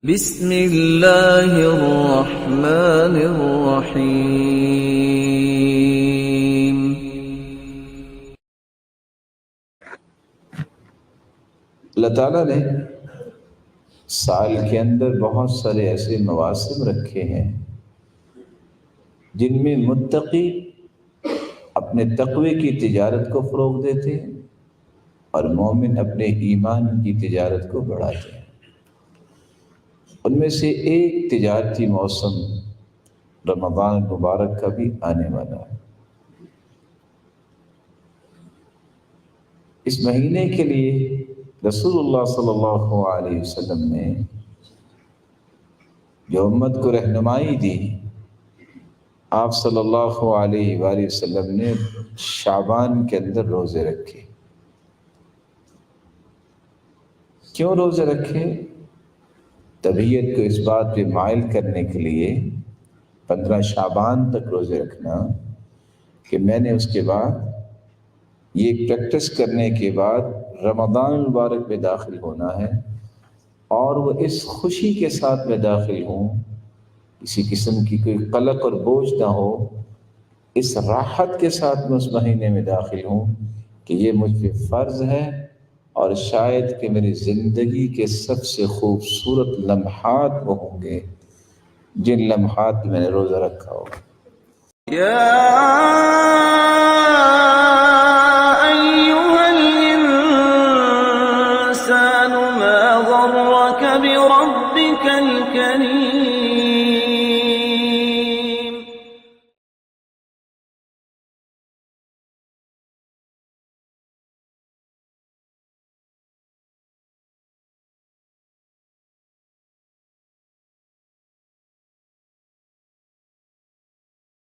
بسم اللہ الرحمن الرحیم۔ اللہ تعالیٰ نے سال کے اندر بہت سارے ایسے مواسم رکھے ہیں جن میں متقی اپنے تقوی کی تجارت کو فروغ دیتے ہیں اور مومن اپنے ایمان کی تجارت کو بڑھاتے ہیں۔ ان میں سے ایک تجارتی موسم رمضان المبارک کا بھی آنے والا ہے۔ اس مہینے کے لیے رسول اللہ صلی اللہ علیہ وسلم نے جو امت کو رہنمائی دی، آپ صلی اللہ علیہ وآلہ وسلم نے شعبان کے اندر روزے رکھے۔ کیوں روزے رکھے؟ طبیعت کو اس بات پہ مائل کرنے کے لیے 15 شعبان تک روزے رکھنا کہ میں نے اس کے بعد یہ پریکٹس کرنے کے بعد رمضان المبارک میں داخل ہونا ہے، اور وہ اس خوشی کے ساتھ میں داخل ہوں، کسی قسم کی کوئی قلق اور بوجھ نہ ہو، اس راحت کے ساتھ میں اس مہینے میں داخل ہوں کہ یہ مجھ پہ فرض ہے، اور شاید کہ میری زندگی کے سب سے خوبصورت لمحات وہ ہوں گے جن لمحات میں نے روزہ رکھا ہوگا۔ یا ایھا الانسان ما غرک بربک الکریم۔